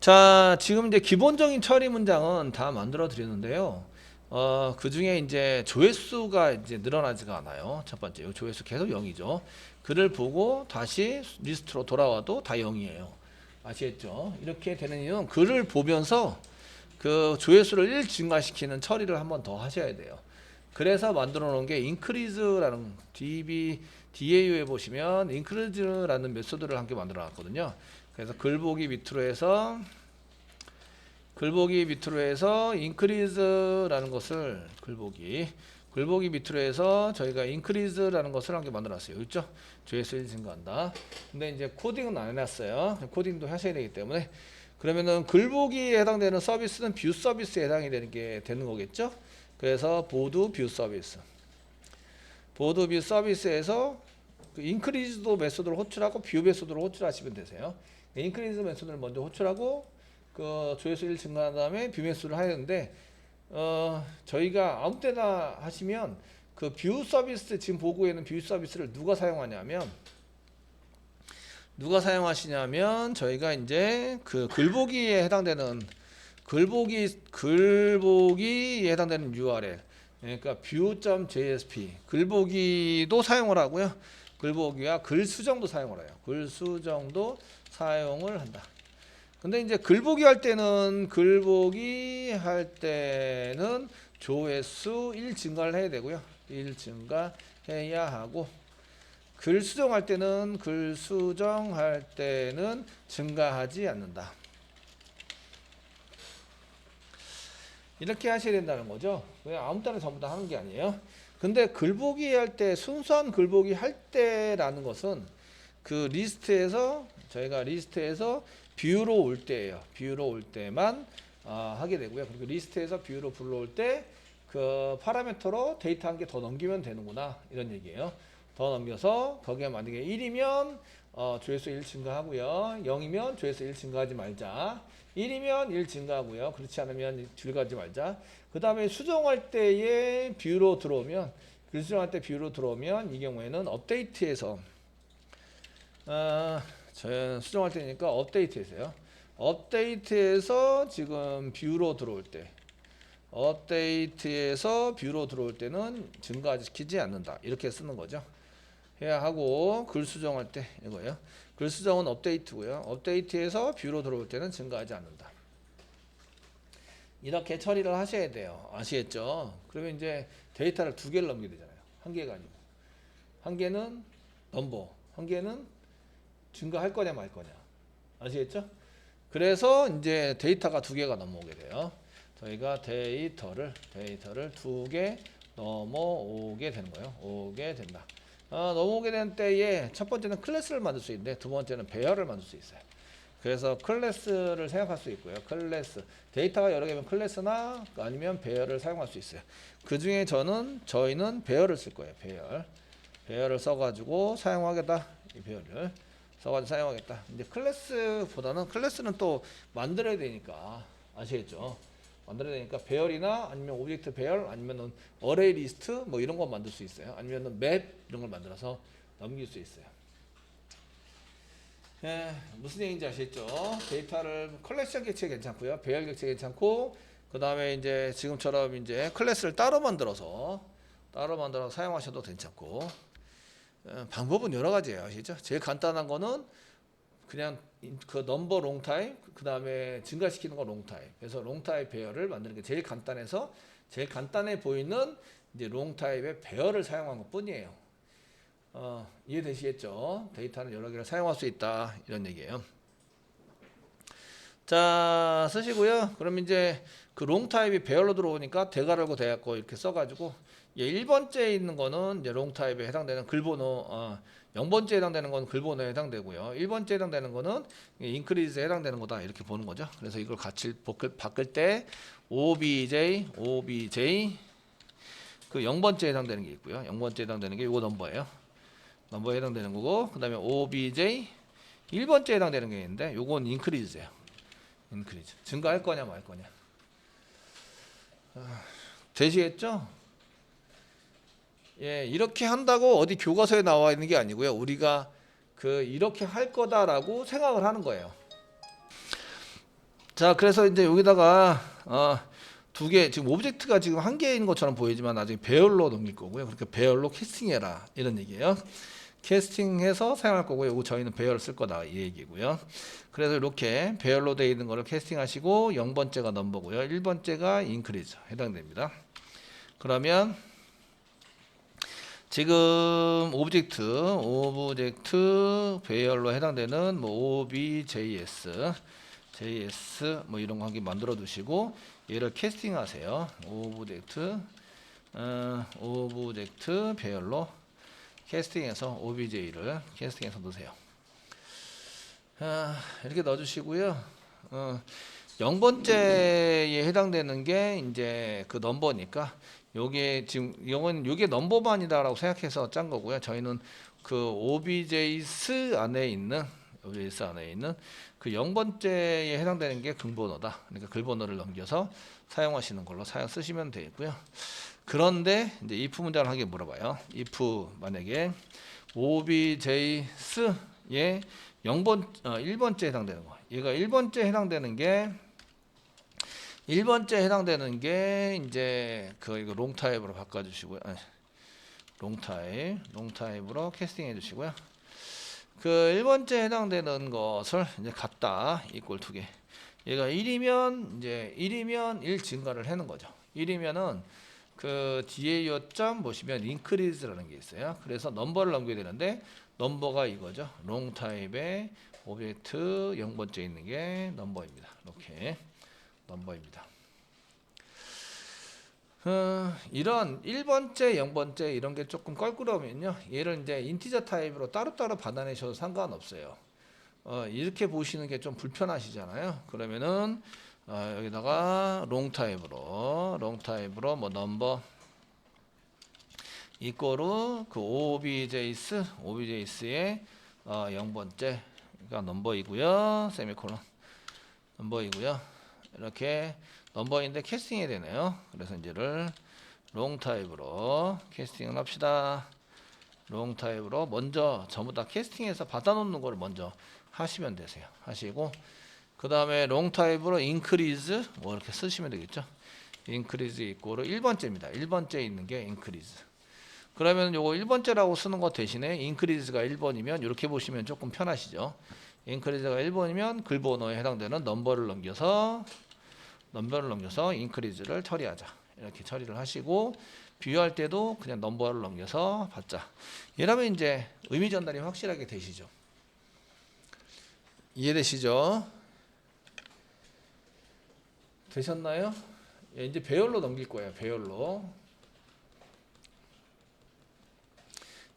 자, 지금 이제 기본적인 처리 문장은 다 만들어 드렸는데요. 그 중에 이제 조회수가 이제 늘어나지가 않아요. 첫 번째, 조회수 계속 0이죠. 글을 보고 다시 리스트로 돌아와도 다 0이에요. 아시겠죠? 이렇게 되는 이유는 글을 보면서 그 조회수를 1 증가시키는 처리를 한번 더 하셔야 돼요. 그래서 만들어 놓은 게 increase라는 DAU에 보시면 increase라는 메소드를 함께 만들어 놨거든요. 그래서 글보기 밑으로 해서 increase라는 것을 글보기 밑으로 해서 저희가 increase라는 것을 함께 만들어놨어요. 그렇죠? 조회수 증가한다. 근데 이제 코딩은 안 해놨어요. 코딩도 하셔야 되기 때문에 그러면은 글보기에 해당되는 서비스는 뷰 서비스에 해당이 되는 거겠죠? 그래서 보드 뷰 서비스에서 그 increase도 메소드를 호출하고 뷰 메소드를 호출하시면 되세요. increase 메소드를 먼저 호출하고 그 조회수 1 증가한 다음에 뷰 메소드를 해야 되는데 저희가 아무 때나 하시면 그 뷰 서비스 지금 보고 있는 뷰 서비스를 누가 사용하시냐면 저희가 이제 그 글보기에 해당되는 URL 그러니까 view.jsp 글보기도 사용을 하고요. 글보기와 글수정도 사용을 해요. 글수정도 사용을 한다. 근데 이제 글보기 할 때는 조회수 1 증가를 해야 되고요. 1 증가해야 하고 글 수정할 때는 증가하지 않는다. 이렇게 하셔야 된다는 거죠. 그냥 아무 때나 전부 다 하는 게 아니에요. 근데 글보기 할 때 순수한 글보기 할 때라는 것은 그 저희가 리스트에서 뷰로 올 때예요. 뷰로 올 때만 하게 되고요. 그리고 리스트에서 뷰로 불러올 때 그 파라미터로 데이터 한 개 더 넘기면 되는구나 이런 얘기예요. 더 넘겨서 거기에 만약에 1이면 조회수 1 증가하고요. 0이면 조회수 1 증가하지 말자. 1이면 1 증가하고요. 그렇지 않으면 줄가지 말자. 그 다음에 수정할 때에 뷰로 들어오면 이 경우에는 업데이트에서 저는 수정할 때니까 업데이트에서 지금 뷰로 들어올 때는 증가시키지 않는다. 이렇게 쓰는 거죠. 해야 하고 글 수정할 때 이거예요. 글 수정은 업데이트고요. 업데이트에서 뷰로 들어올 때는 증가하지 않는다. 이렇게 처리를 하셔야 돼요. 아시겠죠? 그러면 이제 데이터를 2개를 넘기게 되잖아요. 한 개가 아니고. 한 개는 넘버, 한 개는 증가할 거냐 말 거냐. 아시겠죠? 그래서 이제 데이터가 2개가 넘어오게 돼요. 저희가 데이터를 2개 넘어오게 되는 거예요. 오게 된다. 넘어오게 된 때에 첫 번째는 클래스를 만들 수 있는데 두 번째는 배열을 만들 수 있어요. 그래서 클래스를 생각할 수 있고요. 데이터가 여러 개면 클래스나 아니면 배열을 사용할 수 있어요. 그 중에 저희는 배열을 쓸 거예요. 배열을 써가지고 사용하겠다. 이 배열을 써가지고 사용하겠다. 이제 클래스는 또 만들어야 되니까 아시겠죠? 만들어야 되니까 배열이나 아니면 오브젝트 배열 아니면 어레이 리스트 뭐 이런 거 만들 수 있어요. 아니면 맵 이런 걸 만들어서 넘길 수 있어요. 무슨 얘기인지 아시겠죠? 데이터를 컬렉션 객체 괜찮고요. 배열 객체 괜찮고 그 다음에 이제 지금처럼 이제 클래스를 따로 만들어서 사용하셔도 괜찮고 방법은 여러 가지예요. 아시죠? 제일 간단한 거는 그냥 그 넘버 롱타입 그 다음에 증가시키는 거 롱타입 그래서 롱타입 배열을 만드는 게 제일 간단해 보이는 이제 롱타입의 배열을 사용한 것 뿐이에요. 이해되시겠죠? 데이터는 여러 개를 사용할 수 있다 이런 얘기예요. 자 쓰시고요. 그럼 이제 그 롱타입이 배열로 들어오니까 대괄호고 대괄호 이렇게 써가지고 1번째에 있는 거는 이제 롱타입에 해당되는 글번호 0번째에 해당되는 건 글번호에 해당되고요. 1번째에 해당되는 거는 인크리즈에 해당되는 거다 이렇게 보는 거죠. 그래서 이걸 같이 바꿀 때 obj 그 0번째에 해당되는 게 있고요. 0번째에 해당되는 게 이거 넘버에 해당되는 거고 그 다음에 obj 1번째에 해당되는 게 있는데 요건 인크리즈예요. 인크리즈 증가할 거냐 말 거냐. 되시겠죠? 예, 이렇게 한다고 어디 교과서에 나와 있는 게 아니고요. 우리가 이렇게 할 거다라고 생각을 하는 거예요. 자, 그래서 이제 여기다가 두 개, 지금 오브젝트가 지금 한 개인 것처럼 보이지만 나중에 배열로 넘길 거고요. 그러니까 배열로 캐스팅해라 이런 얘기예요. 캐스팅해서 사용할 거고요. 이거 저희는 배열을 쓸 거다 이 얘기고요. 그래서 이렇게 배열로 되어 있는 거를 캐스팅하시고 0번째가 넘버고요. 1번째가 인크리즈 해당됩니다. 그러면 지금 오브젝트 배열로 해당되는 뭐 OBJS, JS 뭐 이런 거 한 개 만들어 두시고 얘를 캐스팅하세요. 오브젝트 배열로 캐스팅해서 OBJ를 캐스팅해서 넣으세요. 이렇게 넣어주시고요. 0번째에 해당되는 게 이제 그 넘버니까 요게 지금 요게 넘버만이다라고 생각해서 짠 거고요. 저희는 그 OBJS 안에 있는 그 0번째에 해당되는 게 글번호다. 그러니까 글번호를 넘겨서 사용하시는 걸로 쓰시면 되고요. 그런데 이제 if 문장을 하게 물어봐요. if 만약에 OBJS에 1번째 해당되는 거. 얘가 1번째 해당되는 게 이제 이거 롱 타입으로 바꿔 주시고요. 롱 타입으로 캐스팅해 주시고요. 그 1번째 해당되는 것을 이제 같다 이꼴 2개. 얘가 1이면 1 증가를 하는 거죠. 1이면은 그 뒤에 요점 보시면 increase라는 게 있어요. 그래서 넘버를 넘겨야 되는데 넘버가 이거죠. 롱 타입의 오브젝트 0번째 있는 게 넘버입니다. 이렇게 넘버입니다. 이런 1번째, 0번째 이런 게 조금 껄끄러우면요. 얘를 이제 인티저 타입으로 따로따로 받아내셔도 상관없어요. 이렇게 보시는 게 좀 불편하시잖아요. 그러면은 여기다가 롱 타입으로 뭐 넘버 이꼬르 그 OBJS의 0번째가 넘버이고요. 세미콜론 넘버이고요. 이렇게 넘버인데 캐스팅해야 되네요. 그래서 이제를 롱 타입으로 캐스팅을 합시다. 롱 타입으로 먼저 전부 다 캐스팅해서 받아놓는 거를 먼저 하시면 되세요. 하시고 그 다음에 롱 타입으로 increase 뭐 이렇게 쓰시면 되겠죠. increase 이꼬르 1번째입니다. 1번째에 있는 게 increase. 그러면 요거 1번째라고 쓰는 거 대신에 increase가 1번이면 이렇게 보시면 조금 편하시죠. increase가 1번이면 글번호에 해당되는 넘버를 넘겨서 increase를 처리하자. 이렇게 처리를 하시고 비교할 때도 그냥 넘버를 넘겨서 받자. 이러면 이제 의미 전달이 확실하게 되시죠. 이해되시죠? 되셨나요? 예, 이제 배열로 넘길 거예요. 배열로.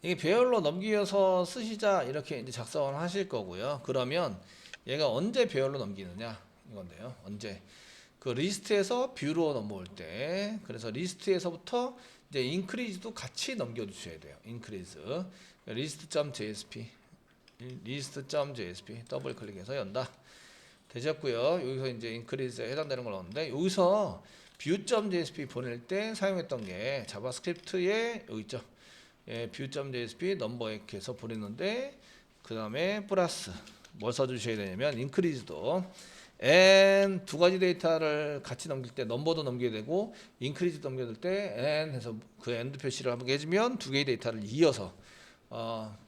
이게 배열로 넘기셔서 쓰시자 이렇게 이제 작성을 하실 거고요. 그러면 얘가 언제 배열로 넘기느냐 이건데요. 언제 그 리스트에서 뷰로 넘어올 때, 그래서 리스트에서부터 이제 increase도 같이 넘겨주셔야 돼요. increase list.jsp 더블 클릭해서 연다. 되셨고요. 여기서 이제 increase에 해당되는 걸 넣었는데 여기서 view.jsp 보낼 때 사용했던 게 자바스크립트에 여기 있죠. 예, view.jsp 넘버에서 보냈는데 그 다음에 플러스 뭘 써주셔야 되냐면 increase도 and 두 가지 데이터를 같이 넘길 때 넘버도 넘겨야 되고 increase 넘겨줄 때 and 해서 그 and 표시를 한번 해주면 두 개의 데이터를 이어서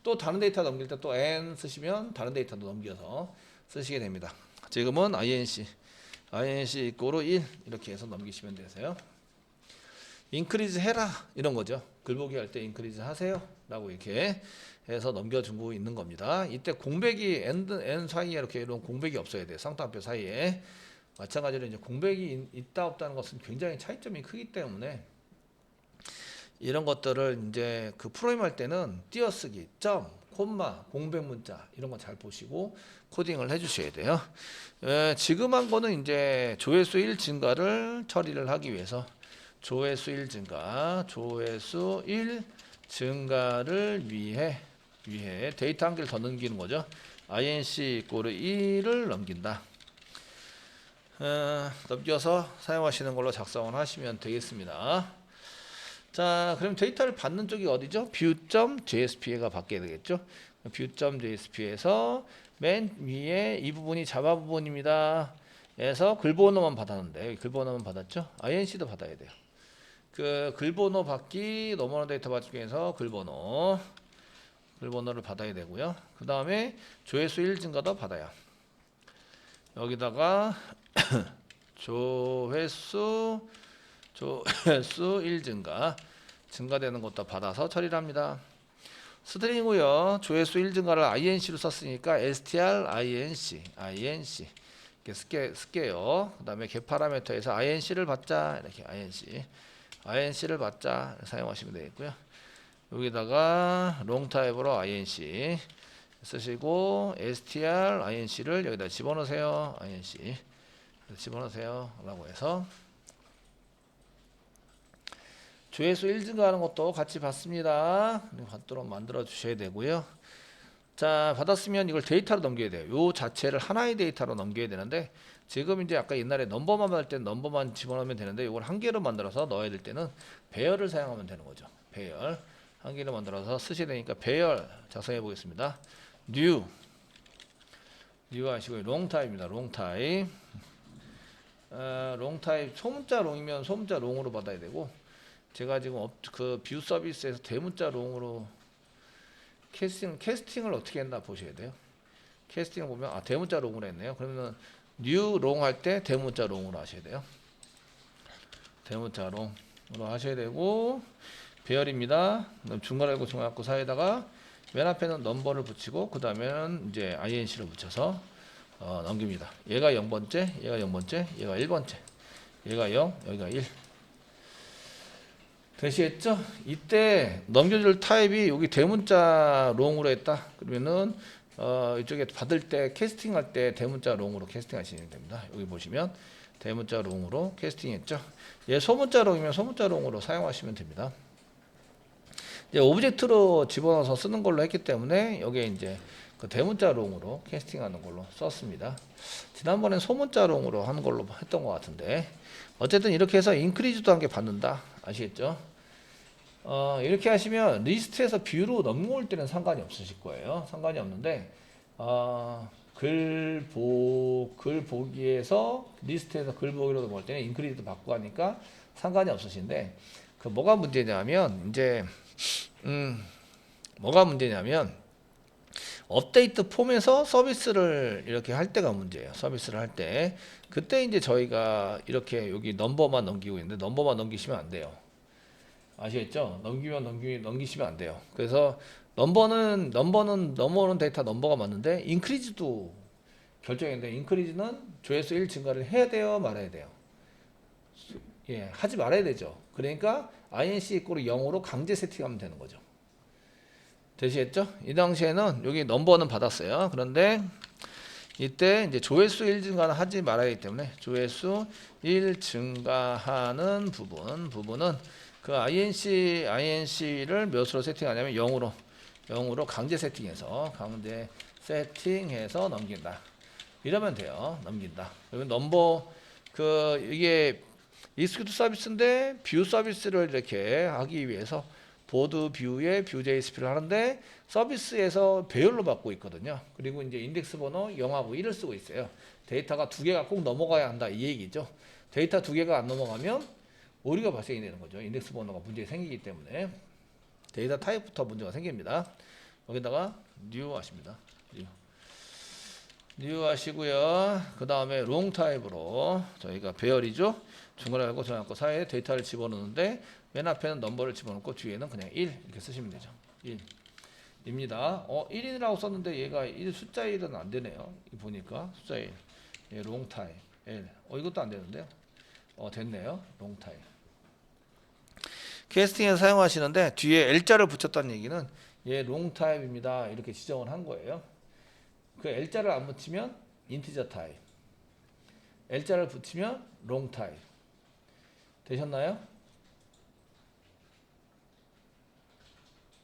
또 다른 데이터 넘길 때 또 and 쓰시면 다른 데이터도 넘겨서 쓰시게 됩니다. 지금은 inc 이꼬르 1 이렇게 해서 넘기시면 되세요. increase 해라 이런 거죠. 글보기 할 때 increase 하세요 라고 이렇게 해서 넘겨주고 있는 겁니다. 이때 공백이 n 사이에 이렇게 이런 공백이 없어야 돼요. 쌍따옴표 사이에. 마찬가지로 이제 공백이 있다 없다는 것은 굉장히 차이점이 크기 때문에 이런 것들을 이제 그 프로그램 할 때는 띄어쓰기, 점, 콤마, 공백 문자 이런 거 잘 보시고 코딩을 해주셔야 돼요. 지금 한 거는 이제 조회수 1 증가를 처리를 하기 위해서 조회수 1 증가를 위해 데이터 한 개를 더 넘기는 거죠. inc 이꼬르 1을 넘긴다. 넘겨서 사용하시는 걸로 작성을 하시면 되겠습니다. 자, 그럼 데이터를 받는 쪽이 어디죠? view.jsp가 받게 되겠죠. view.jsp에서 맨 위에 이 부분이 자바 부분입니다. 에서 글번호만 받았는데 여기 글번호만 받았죠? INC도 받아야 돼요. 그 글번호 받기 넘어오는 데이터 받기 중에서 글번호를 받아야 되고요. 그 다음에 조회수 1 증가도 받아요. 여기다가 조회수 1 증가되는 것도 받아서 처리를 합니다. 스트링이고요. 조회수 1 증가를 INC로 썼으니까 str INC 이렇게 쓸게요. 그 다음에 get 파라미터에서 INC를 받자. 이렇게 INC를 받자 사용하시면 되겠고요. 여기다가 long 타입으로 INC 쓰시고 str INC를 여기다 집어넣으세요. INC 집어넣으세요 라고 해서 조회수 1 증가하는 것도 같이 받습니다. 받도록 만들어 주셔야 되고요. 자, 받았으면 이걸 데이터로 넘겨야 돼요. 요 자체를 하나의 데이터로 넘겨야 되는데 지금 이제 아까 옛날에 넘버만 받을 때는 넘버만 집어넣으면 되는데 이걸 한 개로 만들어서 넣어야 될 때는 배열을 사용하면 되는 거죠. 배열 한 개로 만들어서 쓰셔야 되니까 배열 작성해 보겠습니다. new 하시고 long 타입입니다. long 타입 소문자 롱이면 소문자 롱으로 받아야 되고 제가 지금 그 뷰 서비스에서 대문자 롱으로 캐스팅을 어떻게 했나 보셔야 돼요. 캐스팅을 보면 대문자 롱으로 했네요. 그러면 뉴 롱 할 때 대문자 롱으로 하셔야 돼요. 대문자 롱으로 하셔야 되고 배열입니다. 중괄호 중괄호 사이에다가 맨 앞에는 넘버를 붙이고 그 다음에는 이제 INC를 붙여서 넘깁니다. 얘가 0번째, 얘가 0번째, 얘가 1번째, 얘가 0, 여기가 1. 되시겠죠? 이때 넘겨줄 타입이 여기 대문자 롱으로 했다. 그러면은 이쪽에 받을 때 캐스팅할 때 대문자 롱으로 캐스팅하시면 됩니다. 여기 보시면 대문자 롱으로 캐스팅했죠. 얘 소문자 롱이면 소문자 롱으로 사용하시면 됩니다. 이제 오브젝트로 집어넣어서 쓰는 걸로 했기 때문에 여기에 이제 그 대문자 롱으로 캐스팅하는 걸로 썼습니다. 지난번엔 소문자 롱으로 하는 걸로 했던 것 같은데 어쨌든 이렇게 해서 인크리즈도 한 개 받는다. 아시겠죠? 이렇게 하시면 리스트에서 뷰로 넘어올 때는 상관이 없으실 거예요. 상관이 없는데 글 보기에서 리스트에서 글 보기로 넘어올 때는 인크리즈도 받고 하니까 상관이 없으신데 그 뭐가 문제냐면 이제 업데이트 폼에서 서비스를 이렇게 할 때가 문제예요. 서비스를 할 때 그때 이제 저희가 이렇게 여기 넘버만 넘기고 있는데 넘버만 넘기시면 안 돼요. 아시겠죠? 넘기시면 안 돼요. 그래서 넘버는 넘어오는 데이터 넘버가 맞는데 인크리즈도 결정인데 인크리즈는 조회수 1 증가를 해야 돼요, 말아야 돼요. 예, 하지 말아야 되죠. 그러니까 INC 이꼬르 0으로 강제 세팅하면 되는 거죠. 되시겠죠? 이 당시에는 여기 넘버는 받았어요. 그런데 이때 이제 조회수 1 증가는 하지 말아야 하기 때문에 조회수 1 증가하는 부분은 그 INC를 몇으로 세팅하냐면 0으로 강제 세팅해서 넘긴다. 이러면 돼요. 넘긴다. 그러면 넘버 이게 익스큐트 서비스인데 뷰 서비스를 이렇게 하기 위해서 보드 뷰에 뷰 JSP를 하는데 서비스에서 배열로 받고 있거든요. 그리고 이제 인덱스 번호 0하고 1을 쓰고 있어요. 데이터가 2개가 꼭 넘어가야 한다 이 얘기죠. 데이터 2개가 안 넘어가면 오류가 발생이 되는 거죠. 인덱스 번호가 문제가 생기기 때문에 데이터 타입부터 문제가 생깁니다. 여기다가 new 하십니다. new 하시고요. 그 다음에 long 타입으로 저희가 배열이죠. 중괄호 알고 정확고 사이에 데이터를 집어넣는데 맨 앞에는 넘버를 집어넣고 뒤에는 그냥 1 이렇게 쓰시면 되죠. 1입니다. 1이라고 썼는데 얘가 숫자 1은 안 되네요. 보니까 숫자 1. 예, long 타입 L. 이것도 안 되는데요. 됐네요. long 타입. 캐스팅에서 사용하시는데 뒤에 L자를 붙였다는 얘기는 얘 long 타입입니다. 이렇게 지정을 한 거예요. 그 L자를 안 붙이면 인티저 타입. L자를 붙이면 long 타입. 되셨나요?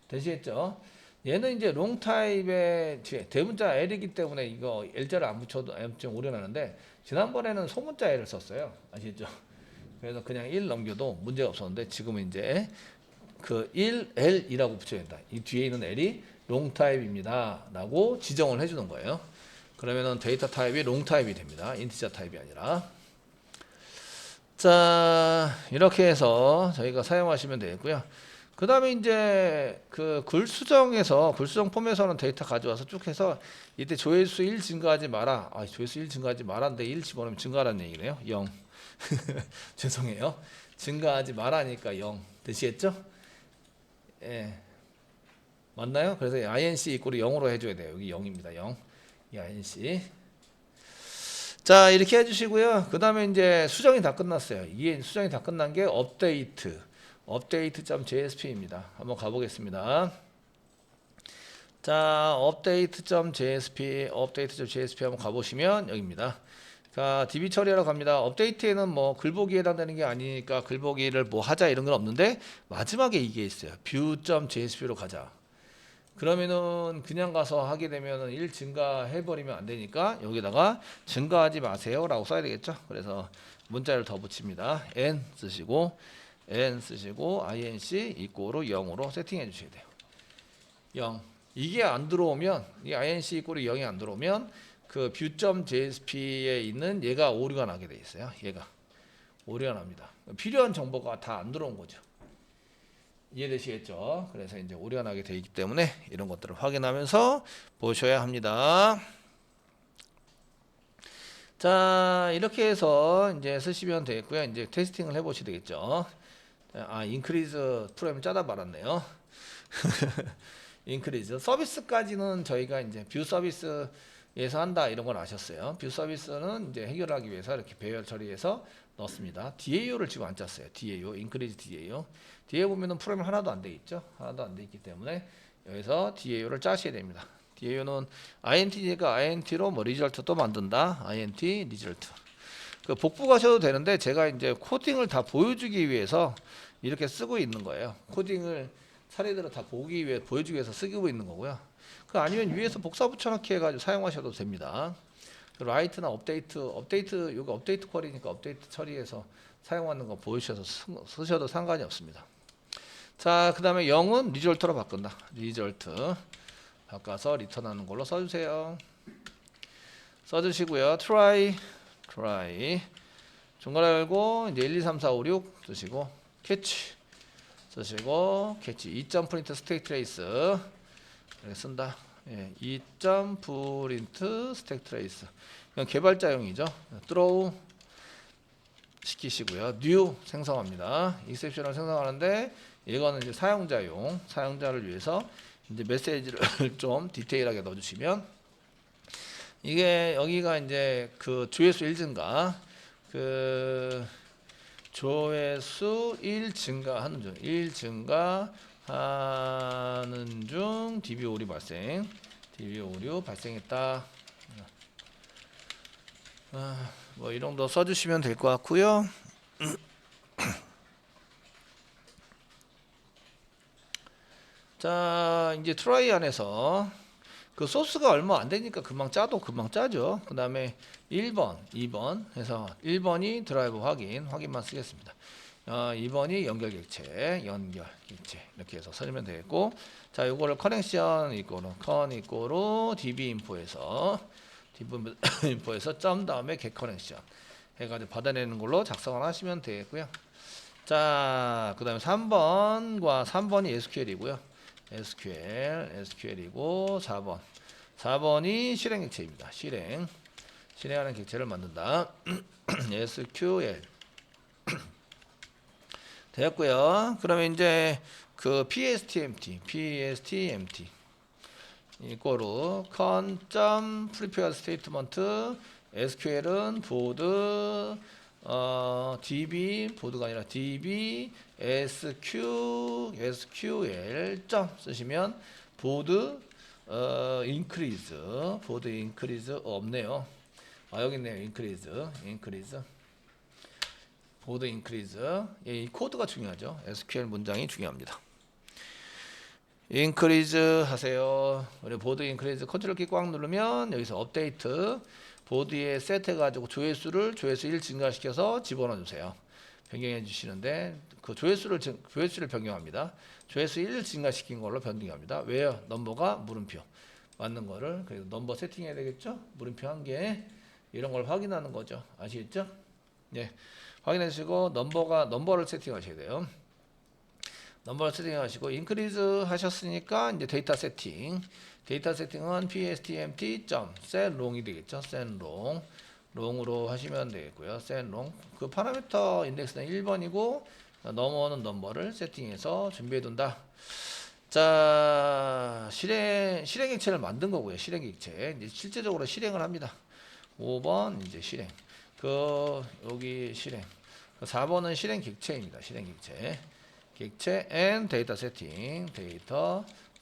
되시겠죠? 얘는 이제 long 타입의 대문자 L이기 때문에 이거 L자를 안 붙여도 좀 오류나는데 지난번에는 소문자 L을 썼어요. 아시죠? 그래서 그냥 1 넘겨도 문제가 없었는데 지금은 이제 그 1L이라고 붙여야 된다. 이 뒤에 있는 L이 long 타입입니다. 라고 지정을 해주는 거예요. 그러면은 데이터 타입이 롱 타입이 됩니다. 인티저 타입이 아니라. 자, 이렇게 해서 저희가 사용하시면 되겠고요. 그 다음에 이제 그 글수정 폼에서는 데이터 가져와서 쭉 해서 이때 조회수 1 증가하지 마라. 조회수 1 증가하지 마라인데 1 집어넣으면 증가하라는 얘기네요. 0. 죄송해요. 증가하지 마라니까 0. 되시겠죠? 예. 맞나요? 그래서 INC 이꼴이 0으로 해줘야 돼요. 여기 0입니다. 0. 이 INC. 자, 이렇게 해주시고요. 그 다음에 이제 수정이 다 끝났어요. 이게 수정이 다 끝난 게 update.jsp입니다. 한번 가보겠습니다. 자, update.jsp 한번 가보시면 여기입니다. 자, DB 처리하러 갑니다. 업데이트에는 뭐 글보기에 해당되는 게 아니니까 글보기를 뭐 하자 이런 건 없는데 마지막에 이게 있어요. view.jsp로 가자. 그러면은 그냥 가서 하게 되면은 1 증가해버리면 안 되니까 여기다가 증가하지 마세요 라고 써야 되겠죠. 그래서 문자를 더 붙입니다. n 쓰시고 inc 이꼬로 0으로 세팅해 주셔야 돼요. 0. 이게 안 들어오면 이 inc 이꼬로 0이 안 들어오면 그 view.jsp에 있는 얘가 오류가 나게 돼 있어요. 얘가 오류가 납니다. 필요한 정보가 다 안 들어온 거죠. 이해되시겠죠? 그래서 이제 오류가 나게 되어 있기 때문에 이런 것들을 확인하면서 보셔야 합니다. 자, 이렇게 해서 이제 쓰시면 되겠고요. 이제 테스팅을 해보시면 되겠죠. 인크리즈 프로그램 짜다 말았네요. 인크리즈 서비스까지는 저희가 이제 뷰 서비스에서 한다 이런 걸 아셨어요. 뷰 서비스는 이제 해결하기 위해서 이렇게 배열 처리해서 넣습니다. DAO를 지금 안 짰어요. DAO, 인크리즈 DAO. 뒤에 보면은 프로그램 하나도 안 돼 있죠. 하나도 안 돼 있기 때문에 여기서 DAO를 짜셔야 됩니다. DAO는 INT가 INT로 뭐 리절트도 만든다. INT 리절트. 그 복붙하셔도 되는데 제가 이제 코딩을 다 보여주기 위해서 이렇게 쓰고 있는 거예요. 코딩을 사례들을 다 보여주기 위해서 쓰고 있는 거고요. 그 아니면 위에서 복사 붙여넣기 해가지고 사용하셔도 됩니다. 라이트나 업데이트 이거 업데이트 쿼리니까 업데이트 처리해서 사용하는 거 보여주셔서 쓰셔도 상관이 없습니다. 자, 그 다음에 0은 리졸트로 바꾼다. 리졸트 바꿔서 리턴하는 걸로 써주세요. 써주시고요. try 중괄호 열고 이제 1, 2, 3, 4, 5, 6 쓰시고 catch 쓰시고 catch 2.print stack trace 이렇게 쓴다. 예, 2.print stack trace 이건 개발자용이죠. throw 시키시고요. new 생성합니다. exception을 생성하는데 이거는 이제 사용자를 위해서 이제 메시지를 좀 디테일하게 넣어주시면 이게 여기가 이제 그 조회수 1 증가, 그 조회수 1 증가하는 중 DB 오류 발생했다. 뭐 이 정도 써주시면 될 것 같고요. 자, 이제 트라이 안에서 그 소스가 얼마 안 되니까 금방 짜죠. 그 다음에 1번, 2번 해서 1번이 드라이브 확인만 쓰겠습니다. 2번이 연결 객체 이렇게 해서 쓰면 되겠고, 자, 요거를 커넥션 이꼬로 db 인포에서 점 다음에 get 커넥션 해가지고 받아내는 걸로 작성을 하시면 되겠고요. 자, 그 다음에 3번이 SQL이고요. SQL이고 4번이 실행 객체입니다. 실행하는 객체를 만든다. SQL 되었고요. 그러면 이제 그 PSTMT 이거로 con.prepare statement SQL은 보드 DB 보드가 아니라 DB SQL 점 쓰시면 보드 increase 없네요. 여기 있네요. increase 보드 increase. 이 코드가 중요하죠. SQL 문장이 중요합니다. increase 하세요. 우리 보드 increase 컨트롤 키 꽉 누르면 여기서 업데이트 보드에 세트 해가지고 조회수 1 증가시켜서 집어넣어 주세요. 변경해 주시는데 그 조회수를 변경합니다. 조회수 1 증가시킨 걸로 변경합니다. 왜요? 넘버가 물음표. 맞는 거를 그래서 넘버 세팅해야 되겠죠. 물음표 1개 이런 걸 확인하는 거죠. 아시겠죠? 네, 확인하시고 넘버를 세팅하셔야 돼요. 넘버를 세팅하시고 인크리즈 하셨으니까 이제 데이터 세팅은 pstmt.setLong이 되겠죠. setLong 롱으로 하시면 되겠고요. setLong 그 파라미터 인덱스는 1번이고 넘어오는 넘버를 세팅해서 준비해 둔다. 자, 실행객체를 만든 거고요. 실행객체 이제 실제적으로 실행을 합니다. 5번 이제 실행. 여기 실행. 4번은 실행객체입니다. 실행객체. 객체 and 데이터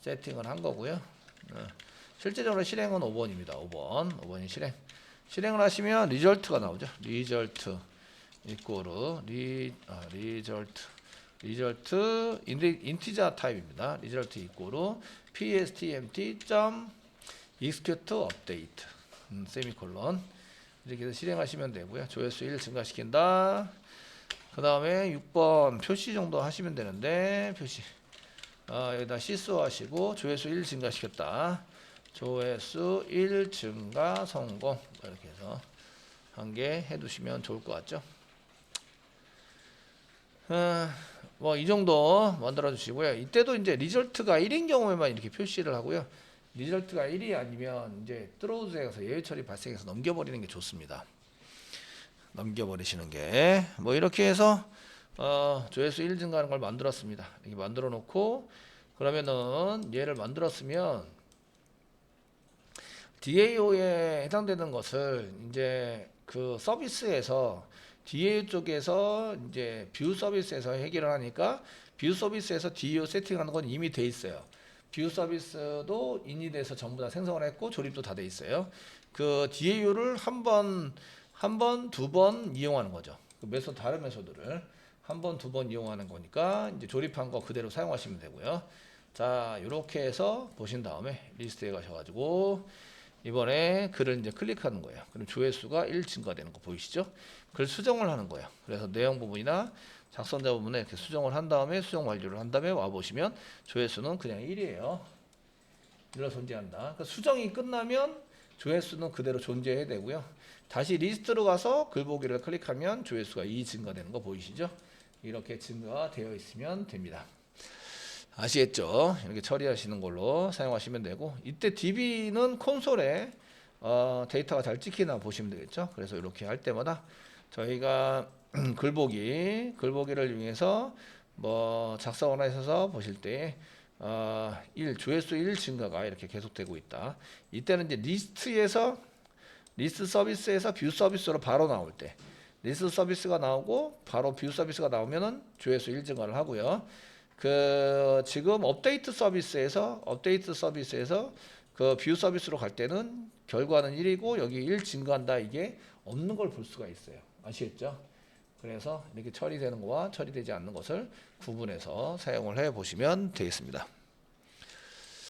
세팅을 한 거고요. 실제적으로 실행은 5번입니다. 5번이 실행. 실행을 하시면 리절트가 나오죠. 리절트 이꼬르 리절트 인티저 타입입니다. 리절트 이꼬르 pstmt.execute update 세미콜론 이렇게 해서 실행하시면 되고요. 조회수 1 증가시킨다. 그 다음에 6번 표시 정도 하시면 되는데 표시 여기다 시수 하시고 조회수 1 증가시켰다. 조회수 1 증가 성공 이렇게 해서 한 개 해두시면 좋을 것 같죠. 뭐 이 정도 만들어 주시고요. 이때도 이제 리절트가 1인 경우에만 이렇게 표시를 하고요. 리절트가 1이 아니면 이제 트로우즈에서 예외 처리 발생해서 넘겨버리는 게 좋습니다. 넘겨버리시는 게 뭐 이렇게 해서 조회수 1 증가하는 걸 만들었습니다. 이렇게 만들어 놓고 그러면은 얘를 만들었으면 DAO에 해당되는 것을 이제 그 서비스에서 DAO 쪽에서 이제 뷰 서비스에서 해결을 하니까 뷰 서비스에서 DAO 세팅하는 건 이미 돼 있어요. 뷰 서비스도 인이돼서 전부 다 생성을 했고 조립도 다 돼 있어요. 그 DAO를 한 번, 두 번 이용하는 거죠. 그 다른 메소드를 한 번, 두 번 이용하는 거니까 이제 조립한 거 그대로 사용하시면 되고요. 자, 이렇게 해서 보신 다음에 리스트에 가셔가지고 이번에 글을 이제 클릭하는 거예요. 그럼 조회수가 1 증가되는 거 보이시죠? 글 수정을 하는 거예요. 그래서 내용 부분이나 작성자 부분에 이렇게 수정을 한 다음에 수정 완료를 한 다음에 와 보시면 조회수는 그냥 1이에요. 이로 존재한다. 그러니까 수정이 끝나면 조회수는 그대로 존재해야 되고요. 다시 리스트로 가서 글 보기를 클릭하면 조회수가 2 증가되는 거 보이시죠? 이렇게 증가가 되어 있으면 됩니다. 아시겠죠? 이렇게 처리하시는 걸로 사용하시면 되고 이때 DB는 콘솔에 데이터가 잘 찍히나 보시면 되겠죠? 그래서 이렇게 할 때마다 저희가 글보기를 이용해서 뭐 작성을 하셔서 보실 때 1 조회수 1 증가가 이렇게 계속되고 있다. 이때는 이제 리스트 서비스에서 뷰 서비스로 바로 나올 때 리스트 서비스가 나오고 바로 뷰 서비스가 나오면은 조회수 1 증가를 하고요. 지금 업데이트 서비스에서 그 뷰 서비스로 갈 때는 결과는 1이고 여기 1 증가한다 이게 없는 걸 볼 수가 있어요. 아시겠죠? 그래서 이렇게 처리되는 거와 처리되지 않는 것을 구분해서 사용을 해 보시면 되겠습니다.